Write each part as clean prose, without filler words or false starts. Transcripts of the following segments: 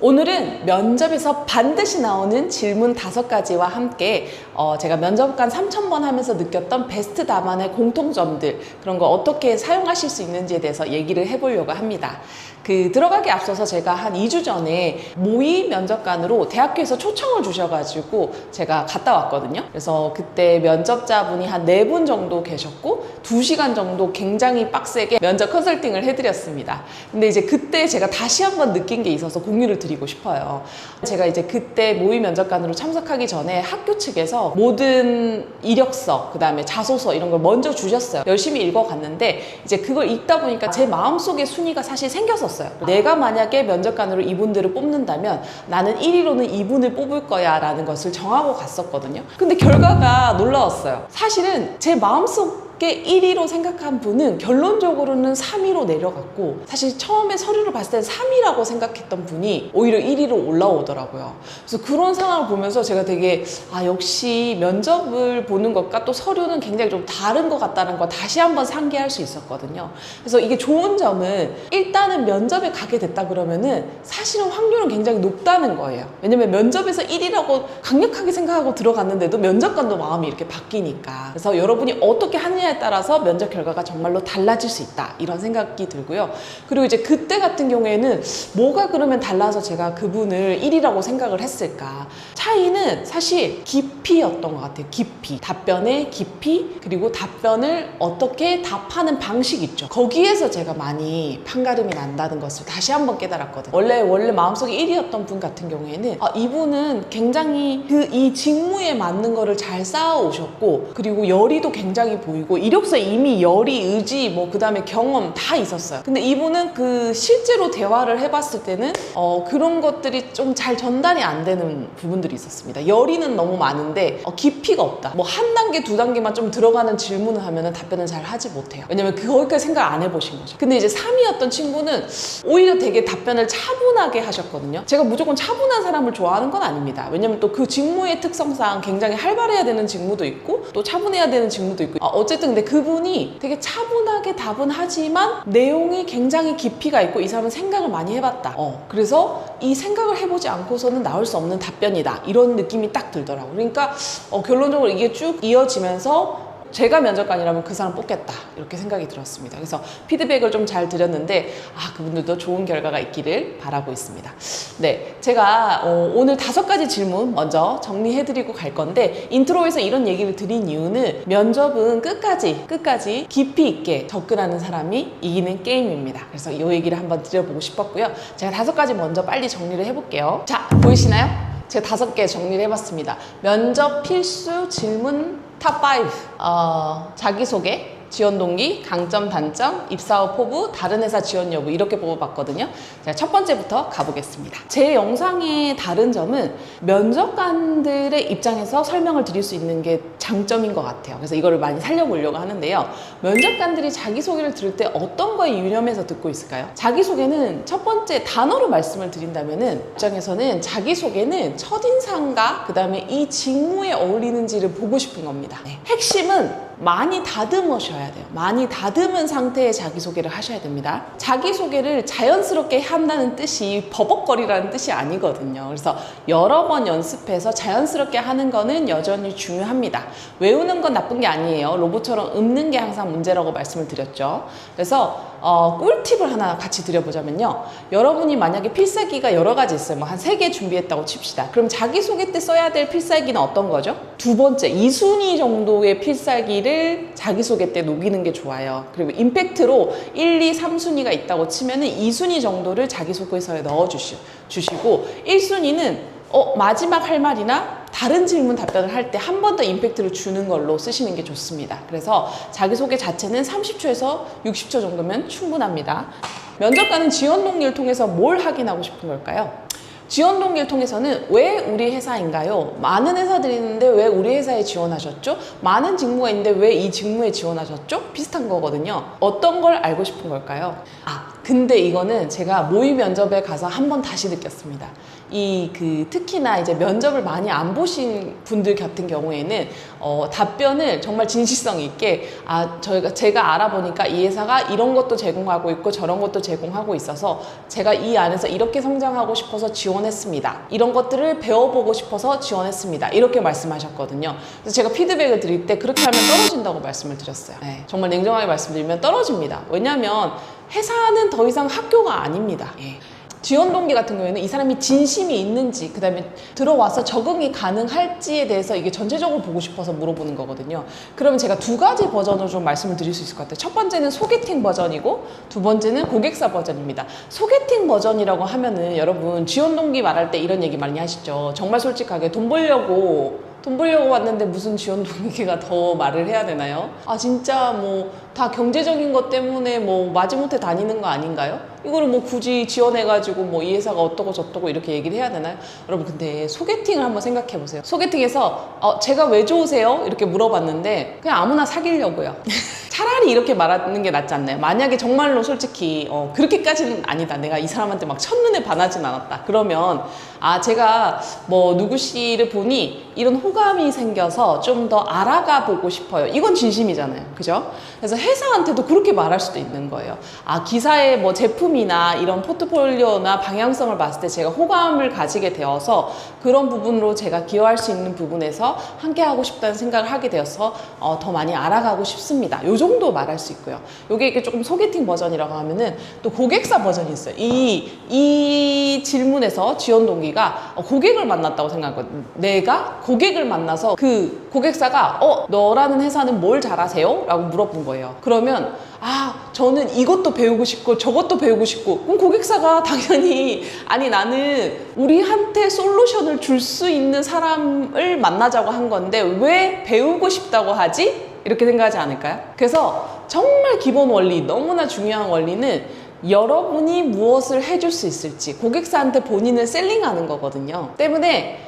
오늘은 면접에서 반드시 나오는 질문 5가지와 함께 제가 면접관 3000번 하면서 느꼈던 베스트 답안의 공통점들, 그런 거 어떻게 사용하실 수 있는지에 대해서 얘기를 해보려고 합니다. 들어가기 앞서서 제가 한 2주 전에 모의 면접관으로 대학교에서 초청을 주셔가지고 제가 갔다 왔거든요. 그래서 그때 면접자분이 한 4분 정도 계셨고 2시간 정도 굉장히 빡세게 면접 컨설팅을 해드렸습니다. 근데 이제 그때 제가 다시 한번 느낀 게 있어서 공유를 드리고 싶어요. 제가 이제 그때 모의 면접관으로 참석하기 전에 학교 측에서 모든 이력서, 그 다음에 자소서 이런 걸 먼저 주셨어요. 열심히 읽어갔는데 이제 그걸 읽다 보니까 제 마음속에 순위가 사실 생겼었어요. 내가 만약에 면접관으로 이분들을 뽑는다면 나는 1위로는 이분을 뽑을 거야 라는 것을 정하고 갔었거든요. 근데 결과가 놀라웠어요. 사실은 제 마음속 1위로 생각한 분은 결론적으로는 3위로 내려갔고, 사실 처음에 서류를 봤을 때는 3위라고 생각했던 분이 오히려 1위로 올라오더라고요. 그래서 그런 상황을 보면서 제가 되게 역시 면접을 보는 것과 또 서류는 굉장히 좀 다른 것 같다는 걸 다시 한번 상기할 수 있었거든요. 그래서 이게 좋은 점은 일단은 면접에 가게 됐다 그러면은 사실은 확률은 굉장히 높다는 거예요. 왜냐면 면접에서 1위라고 강력하게 생각하고 들어갔는데도 면접관도 마음이 이렇게 바뀌니까. 그래서 여러분이 어떻게 하느냐 따라서 면접 결과가 정말로 달라질 수 있다, 이런 생각이 들고요. 그리고 이제 그때 같은 경우에는 뭐가 그러면 달라서 제가 그분을 1위라고 생각을 했을까? 차이는 사실 깊이였던 것 같아요. 깊이, 답변의 깊이, 그리고 답변을 어떻게 답하는 방식 있죠. 거기에서 제가 많이 판가름이 난다는 것을 다시 한번 깨달았거든요. 원래 마음속에 1위였던 분 같은 경우에는 이분은 굉장히 이 직무에 맞는 거를 잘 쌓아오셨고, 그리고 열의도 굉장히 보이고 이력서에 이미 열의, 의지, 그 다음에 경험 다 있었어요. 근데 이분은 실제로 대화를 해봤을 때는 그런 것들이 좀 잘 전달이 안 되는 부분들이 있었습니다. 열의는 너무 많은데 깊이가 없다. 한 단계, 2단계만 좀 들어가는 질문을 하면은 답변을 잘 하지 못해요. 왜냐면 거기까지 생각 안 해보신 거죠. 근데 이제 3위였던 친구는 오히려 되게 답변을 차분하게 하셨거든요. 제가 무조건 차분한 사람을 좋아하는 건 아닙니다. 왜냐면 또 그 직무의 특성상 굉장히 활발해야 되는 직무도 있고 또 차분해야 되는 직무도 있고, 어쨌든 근데 그분이 되게 차분하게 답은 하지만 내용이 굉장히 깊이가 있고 이 사람은 생각을 많이 해봤다. 그래서 이 생각을 해보지 않고서는 나올 수 없는 답변이다, 이런 느낌이 딱 들더라고요. 그러니까 결론적으로 이게 쭉 이어지면서 제가 면접관이라면 그 사람 뽑겠다, 이렇게 생각이 들었습니다. 그래서 피드백을 좀 잘 드렸는데 그분들도 좋은 결과가 있기를 바라고 있습니다. 네, 제가 오늘 5가지 질문 먼저 정리해드리고 갈 건데, 인트로에서 이런 얘기를 드린 이유는 면접은 끝까지 깊이 있게 접근하는 사람이 이기는 게임입니다. 그래서 이 얘기를 한번 드려보고 싶었고요. 제가 5가지 먼저 빨리 정리를 해볼게요. 자, 보이시나요? 제가 5개 정리를 해봤습니다. 면접 필수 질문 탑5. 자기소개, 지원 동기, 강점, 단점, 입사 후 포부, 다른 회사 지원 여부, 이렇게 뽑아봤거든요. 자, 첫 번째부터 가보겠습니다. 제 영상의 다른 점은 면접관들의 입장에서 설명을 드릴 수 있는 게 장점인 것 같아요. 그래서 이거를 많이 살려보려고 하는데요. 면접관들이 자기소개를 들을 때 어떤 거에 유념해서 듣고 있을까요? 자기소개는 첫 번째 단어로 말씀을 드린다면은, 입장에서는 자기소개는 첫인상과 그 다음에 이 직무에 어울리는지를 보고 싶은 겁니다. 핵심은 많이 다듬으셔야 돼요. 많이 다듬은 상태의 자기소개를 하셔야 됩니다. 자기소개를 자연스럽게 한다는 뜻이 버벅거리라는 뜻이 아니거든요. 그래서 여러 번 연습해서 자연스럽게 하는 거는 여전히 중요합니다. 외우는 건 나쁜 게 아니에요. 로봇처럼 읊는 게 항상 문제라고 말씀을 드렸죠. 그래서 꿀팁을 하나 같이 드려보자면요. 여러분이 만약에 필살기가 여러 가지 있어요. 한 3개 준비했다고 칩시다. 그럼 자기소개 때 써야 될 필살기는 어떤 거죠? 2번째, 2순위 정도의 필살기를 자기소개 때 녹이는 게 좋아요. 그리고 임팩트로 1, 2, 3순위가 있다고 치면은 2순위 정도를 자기소개서에 넣어주시고 1순위는 마지막 할 말이나 다른 질문 답변을 할 때 한 번 더 임팩트를 주는 걸로 쓰시는 게 좋습니다. 그래서 자기소개 자체는 30초에서 60초 정도면 충분합니다. 면접관은 지원 동기를 통해서 뭘 확인하고 싶은 걸까요? 지원 동기를 통해서는 왜 우리 회사인가요? 많은 회사들이 있는데 왜 우리 회사에 지원하셨죠? 많은 직무가 있는데 왜 이 직무에 지원하셨죠? 비슷한 거거든요. 어떤 걸 알고 싶은 걸까요? 근데 이거는 제가 모의 면접에 가서 한 번 다시 느꼈습니다. 특히나 이제 면접을 많이 안 보신 분들 같은 경우에는 답변을 정말 진실성 있게 제가 알아보니까 이 회사가 이런 것도 제공하고 있고 저런 것도 제공하고 있어서 제가 이 안에서 이렇게 성장하고 싶어서 지원했습니다. 이런 것들을 배워보고 싶어서 지원했습니다. 이렇게 말씀하셨거든요. 그래서 제가 피드백을 드릴 때 그렇게 하면 떨어진다고 말씀을 드렸어요. 네, 정말 냉정하게 말씀드리면 떨어집니다. 왜냐하면 회사는 더 이상 학교가 아닙니다. 지원 동기 같은 경우에는 이 사람이 진심이 있는지, 그 다음에 들어와서 적응이 가능할지에 대해서 이게 전체적으로 보고 싶어서 물어보는 거거든요. 그러면 제가 두 가지 버전으로 좀 말씀을 드릴 수 있을 것 같아요. 첫 번째는 소개팅 버전이고 두 번째는 고객사 버전입니다. 소개팅 버전이라고 하면은 여러분 지원 동기 말할 때 이런 얘기 많이 하시죠. 정말 솔직하게 돈 벌려고 왔는데 무슨 지원 동기가 더 말을 해야 되나요? 진짜 뭐 다 경제적인 것 때문에 뭐 마지못해 다니는 거 아닌가요? 이거를 뭐 굳이 지원해가지고 뭐 이 회사가 어떠고 저떠고 이렇게 얘기를 해야 되나요? 여러분 근데 소개팅을 한번 생각해 보세요. 소개팅에서 제가 왜 좋으세요? 이렇게 물어봤는데 그냥 아무나 사귀려고요. 차라리 이렇게 말하는 게 낫지 않나요? 만약에 정말로 솔직히 그렇게까지는 아니다, 내가 이 사람한테 막 첫눈에 반하진 않았다, 그러면 제가 뭐 누구 씨를 보니 이런 호감이 생겨서 좀 더 알아가 보고 싶어요, 이건 진심이잖아요, 그죠? 그래서 회사한테도 그렇게 말할 수도 있는 거예요. 기사의 뭐 제품이나 이런 포트폴리오나 방향성을 봤을 때 제가 호감을 가지게 되어서 그런 부분으로 제가 기여할 수 있는 부분에서 함께 하고 싶다는 생각을 하게 되어서 더 많이 알아가고 싶습니다, 요 정도 말할 수 있고요. 요게 조금 소개팅 버전이라고 하면은 또 고객사 버전이 있어요. 이 질문에서 지원 동기가 고객을 만났다고 생각하거든요. 내가 고객을 만나서 그 고객사가 너라는 회사는 뭘 잘하세요? 라고 물어본 거예요. 그러면 저는 이것도 배우고 싶고 저것도 배우고 싶고, 그럼 고객사가 당연히 나는 우리한테 솔루션을 줄 수 있는 사람을 만나자고 한 건데 왜 배우고 싶다고 하지? 이렇게 생각하지 않을까요? 그래서 정말 기본 원리, 너무나 중요한 원리는 여러분이 무엇을 해줄 수 있을지, 고객사한테 본인을 셀링하는 거거든요. 때문에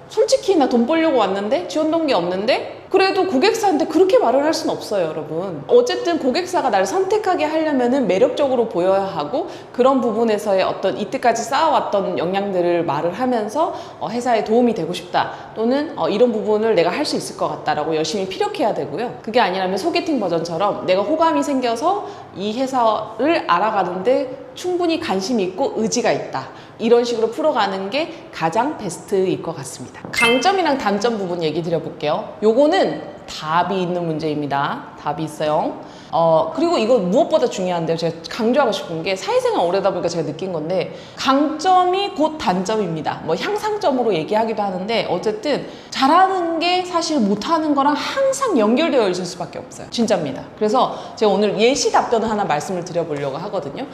솔직히 나 돈 벌려고 왔는데 지원 동기 없는데, 그래도 고객사한테 그렇게 말을 할 수는 없어요, 여러분. 어쨌든 고객사가 나를 선택하게 하려면은 매력적으로 보여야 하고, 그런 부분에서의 어떤 이때까지 쌓아왔던 역량들을 말을 하면서 회사에 도움이 되고 싶다, 또는 이런 부분을 내가 할 수 있을 것 같다라고 열심히 피력해야 되고요. 그게 아니라면 소개팅 버전처럼 내가 호감이 생겨서 이 회사를 알아가는데 충분히 관심이 있고 의지가 있다, 이런 식으로 풀어가는 게 가장 베스트일 것 같습니다. 강점이랑 단점 부분 얘기 드려볼게요. 요거는 답이 있는 문제입니다. 답이 있어요. 그리고 이거 무엇보다 중요한데요, 제가 강조하고 싶은 게, 사회생활 오래다 보니까 제가 느낀 건데, 강점이 곧 단점입니다. 뭐 향상점으로 얘기하기도 하는데, 어쨌든 잘하는 게 사실 못하는 거랑 항상 연결되어 있을 수밖에 없어요. 진짜입니다. 그래서 제가 오늘 예시 답변을 하나 말씀을 드려보려고 하거든요.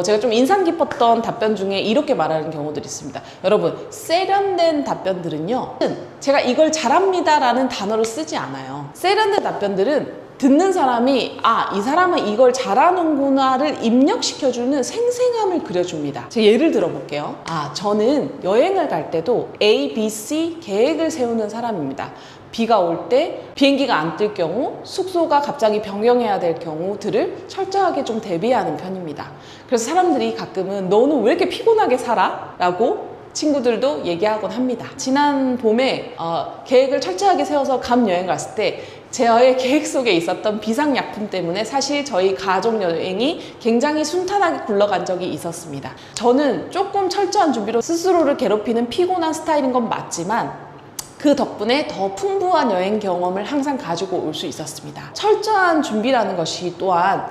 제가 좀 인상 깊었던 답변 중에 이렇게 말하는 경우들이 있습니다. 여러분, 세련된 답변들은요, 제가 이걸 잘합니다 라는 단어를 쓰지 않아요. 세련된 답변들은 듣는 사람이 이 사람은 이걸 잘하는구나를 입력시켜주는 생생함을 그려줍니다. 제가 예를 들어볼게요. 저는 여행을 갈 때도 A, B, C 계획을 세우는 사람입니다. 비가 올 때 비행기가 안 뜰 경우, 숙소가 갑자기 변경해야 될 경우들을 철저하게 좀 대비하는 편입니다. 그래서 사람들이 가끔은 너는 왜 이렇게 피곤하게 살아? 라고 친구들도 얘기하곤 합니다. 지난 봄에 계획을 철저하게 세워서 감 여행 갔을 때 저의 계획 속에 있었던 비상약품 때문에 사실 저희 가족 여행이 굉장히 순탄하게 굴러간 적이 있었습니다. 저는 조금 철저한 준비로 스스로를 괴롭히는 피곤한 스타일인 건 맞지만, 그 덕분에 더 풍부한 여행 경험을 항상 가지고 올 수 있었습니다. 철저한 준비라는 것이 또한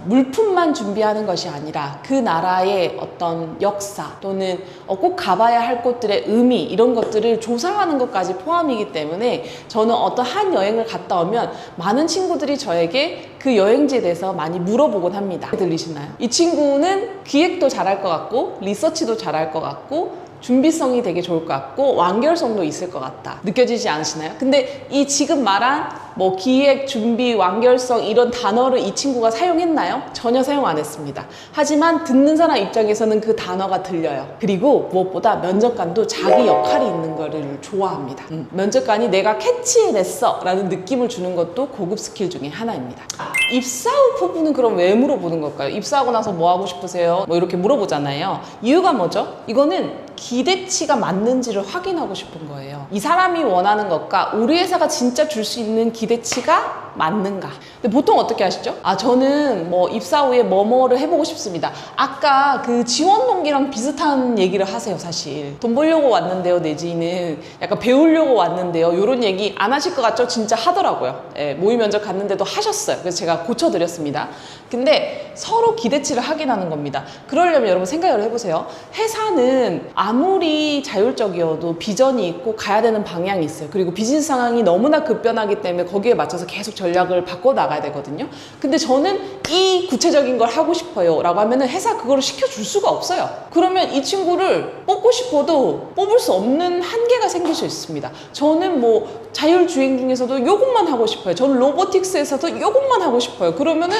물품만 준비하는 것이 아니라 그 나라의 어떤 역사, 또는 꼭 가봐야 할 곳들의 의미, 이런 것들을 조사하는 것까지 포함이기 때문에, 저는 어떤 한 여행을 갔다 오면 많은 친구들이 저에게 그 여행지에 대해서 많이 물어보곤 합니다. 들리시나요? 이 친구는 기획도 잘할 것 같고 리서치도 잘할 것 같고 준비성이 되게 좋을 것 같고 완결성도 있을 것 같다, 느껴지지 않으시나요? 근데 이 지금 말한 뭐 기획, 준비, 완결성 이런 단어를 이 친구가 사용했나요? 전혀 사용 안 했습니다. 하지만 듣는 사람 입장에서는 그 단어가 들려요. 그리고 무엇보다 면접관도 자기 역할이 있는 거를 좋아합니다. 면접관이 내가 캐치해냈어 라는 느낌을 주는 것도 고급 스킬 중에 하나입니다. 입사 후 포부는 그럼 왜 물어보는 걸까요? 입사하고 나서 뭐 하고 싶으세요? 뭐 이렇게 물어보잖아요. 이유가 뭐죠? 이거는 기대치가 맞는지를 확인하고 싶은 거예요. 이 사람이 원하는 것과 우리 회사가 진짜 줄 수 있는 기대치가 맞는가? 근데 보통 어떻게 하시죠? 저는 뭐 입사 후에 뭐뭐를 해보고 싶습니다. 아까 그 지원 동기랑 비슷한 얘기를 하세요, 사실. 돈 벌려고 왔는데요, 내지는 약간 배우려고 왔는데요. 이런 얘기 안 하실 것 같죠? 진짜 하더라고요. 예, 모의 면접 갔는데도 하셨어요. 그래서 제가 고쳐드렸습니다. 근데 서로 기대치를 확인하는 겁니다. 그러려면 여러분 생각을 해보세요. 회사는 아무리 자율적이어도 비전이 있고 가야 되는 방향이 있어요. 그리고 비즈니스 상황이 너무나 급변하기 때문에 거기에 맞춰서 계속 전략을 바꿔 나가야 되거든요. 근데 저는 이 구체적인 걸 하고 싶어요 라고 하면은 회사 그거를 시켜줄 수가 없어요. 그러면 이 친구를 뽑고 싶어도 뽑을 수 없는 한계가 생길 수 있습니다. 저는 뭐 자율주행 중에서도 요것만 하고 싶어요. 저는 로보틱스에서도 요것만 하고 싶어요. 그러면은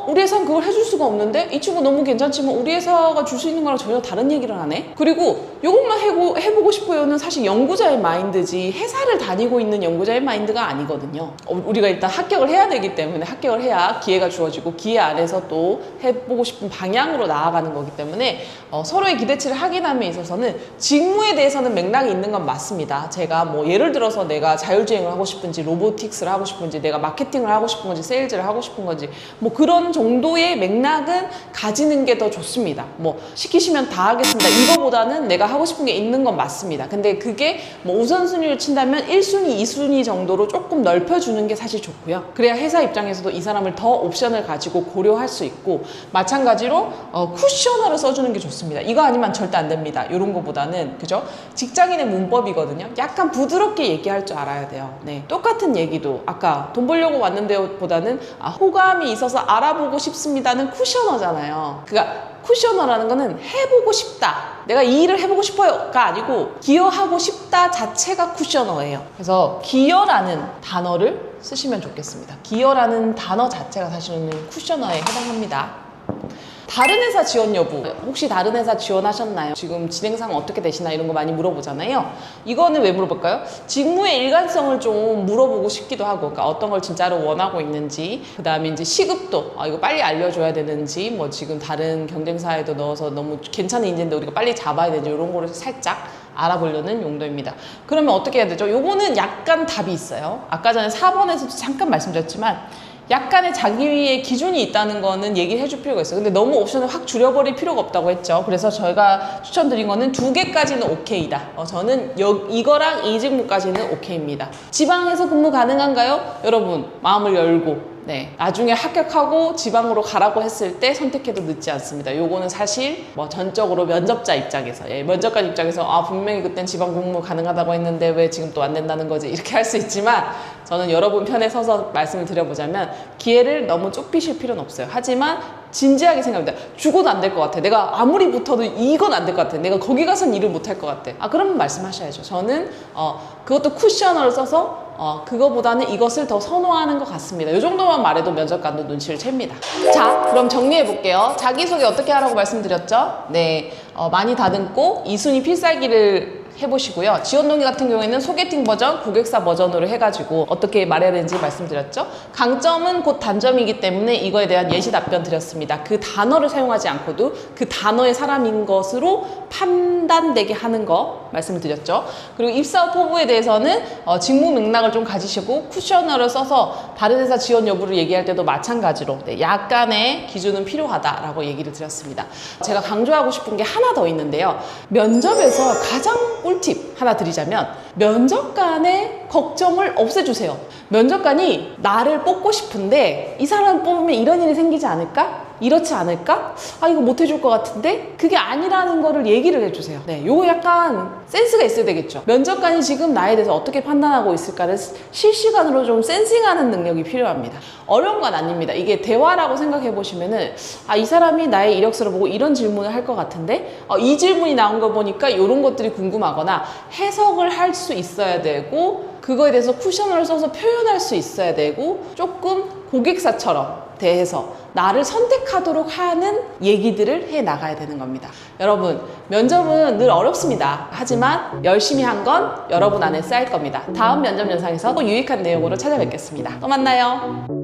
우리 회사는 그걸 해줄 수가 없는데 이 친구 너무 괜찮지만 우리 회사가 줄 수 있는 거랑 전혀 다른 얘기를 하네. 그리고 요것만 해보고 싶어요는 사실 연구자의 마인드지 회사를 다니고 있는 연구자의 마인드가 아니거든요. 우리가 일단 합격을 해야 되기 때문에 합격을 해야 기회가 주어지고 기회 안에서 또 해보고 싶은 방향으로 나아가는 거기 때문에 서로의 기대치를 확인함에 있어서는 직무에 대해서는 맥락이 있는 건 맞습니다. 제가 뭐 예를 들어서 내가 자율주행을 하고 싶은지 로보틱스를 하고 싶은지 내가 마케팅을 하고 싶은 건지 세일즈를 하고 싶은 건지 뭐 그런 정도의 맥락은 가지는 게 더 좋습니다. 뭐 시키시면 다 하겠습니다. 이거보다는 내가 하고 싶은 게 있는 건 맞습니다. 근데 그게 뭐 우선순위를 친다면 1순위, 2순위 정도로 조금 넓혀주는 게 사실 좋고요. 그래야 회사 입장에서도 이 사람을 더 옵션을 가지고 고려할 수 있고 마찬가지로 쿠셔너를 써주는 게 좋습니다. 이거 아니면 절대 안 됩니다. 이런 거보다는 그죠? 직장인의 문법이거든요. 약간 부드럽게 얘기할 줄 알아야 돼요. 네, 똑같은 얘기도 아까 돈 벌려고 왔는데요 보다는 호감이 있어서 알아보고 싶습니다는 쿠셔너잖아요. 그러니까 쿠셔너라는 거는 해보고 싶다. 내가 이 일을 해보고 싶어요가 아니고 기여하고 싶다 자체가 쿠셔너예요. 그래서 기여라는 단어를 쓰시면 좋겠습니다. 기여라는 단어 자체가 사실은 쿠셔너에 해당합니다. 다른 회사 지원 여부, 혹시 다른 회사 지원하셨나요? 지금 진행상 어떻게 되시나 이런 거 많이 물어보잖아요. 이거는 왜 물어볼까요? 직무의 일관성을 좀 물어보고 싶기도 하고, 그러니까 어떤 걸 진짜로 원하고 있는지, 그 다음에 이제 시급도 이거 빨리 알려줘야 되는지, 뭐 지금 다른 경쟁사에도 넣어서 너무 괜찮은 인재인데 우리가 빨리 잡아야 되는지 이런 거를 살짝 알아보려는 용도입니다. 그러면 어떻게 해야 되죠? 요거는 약간 답이 있어요. 아까 전에 4번에서도 잠깐 말씀드렸지만 약간의 자기의 기준이 있다는 거는 얘기를 해줄 필요가 있어요. 근데 너무 옵션을 확 줄여버릴 필요가 없다고 했죠. 그래서 저희가 추천드린 거는 2개까지는 오케이다. 저는 이거랑 이 직무까지는 오케이입니다. 지방에서 근무 가능한가요? 여러분 마음을 열고 나중에 합격하고 지방으로 가라고 했을 때 선택해도 늦지 않습니다. 요거는 사실 뭐 전적으로 면접자 입장에서 면접관 입장에서 분명히 그땐 지방 근무 가능하다고 했는데 왜 지금 또 안 된다는 거지 이렇게 할 수 있지만 저는 여러분 편에 서서 말씀을 드려보자면 기회를 너무 좁히실 필요는 없어요. 하지만 진지하게 생각합니다. 죽어도 안 될 것 같아. 내가 아무리 붙어도 이건 안 될 것 같아. 내가 거기 가서는 일을 못 할 것 같아. 그러면 말씀하셔야죠. 저는 그것도 쿠셔너를 써서 그거보다는 이것을 더 선호하는 것 같습니다. 이 정도만 말해도 면접관도 눈치를 챕니다. 자, 그럼 정리해 볼게요. 자기소개 어떻게 하라고 말씀드렸죠? 네, 많이 다듬고 2순위 필살기를 해보시고요. 지원 동기 같은 경우에는 소개팅 버전, 고객사 버전으로 해가지고 어떻게 말해야 되는지 말씀드렸죠. 강점은 곧 단점이기 때문에 이거에 대한 예시 답변 드렸습니다. 그 단어를 사용하지 않고도 그 단어의 사람인 것으로 판단되게 하는 거 말씀을 드렸죠. 그리고 입사 후 포부에 대해서는 직무 맥락을 좀 가지시고 쿠셔너를 써서 다른 회사 지원 여부를 얘기할 때도 마찬가지로 약간의 기준은 필요하다라고 얘기를 드렸습니다. 제가 강조하고 싶은 게 하나 더 있는데요. 면접에서 가장 꿀팁 하나 드리자면 면접관의 걱정을 없애주세요. 면접관이 나를 뽑고 싶은데 이 사람 뽑으면 이런 일이 생기지 않을까? 이렇지 않을까? 이거 못 해줄 것 같은데? 그게 아니라는 거를 얘기를 해주세요. 요거 약간 센스가 있어야 되겠죠. 면접관이 지금 나에 대해서 어떻게 판단하고 있을까를 실시간으로 좀 센싱하는 능력이 필요합니다. 어려운 건 아닙니다. 이게 대화라고 생각해 보시면은 이 사람이 나의 이력서를 보고 이런 질문을 할 것 같은데 이 질문이 나온 거 보니까 이런 것들이 궁금하거나 해석을 할 수 있어야 되고 그거에 대해서 쿠션을 써서 표현할 수 있어야 되고 조금 고객사처럼 대해서 나를 선택하도록 하는 얘기들을 해 나가야 되는 겁니다. 여러분, 면접은 늘 어렵습니다. 하지만 열심히 한 건 여러분 안에 쌓일 겁니다. 다음 면접 영상에서 또 유익한 내용으로 찾아뵙겠습니다. 또 만나요.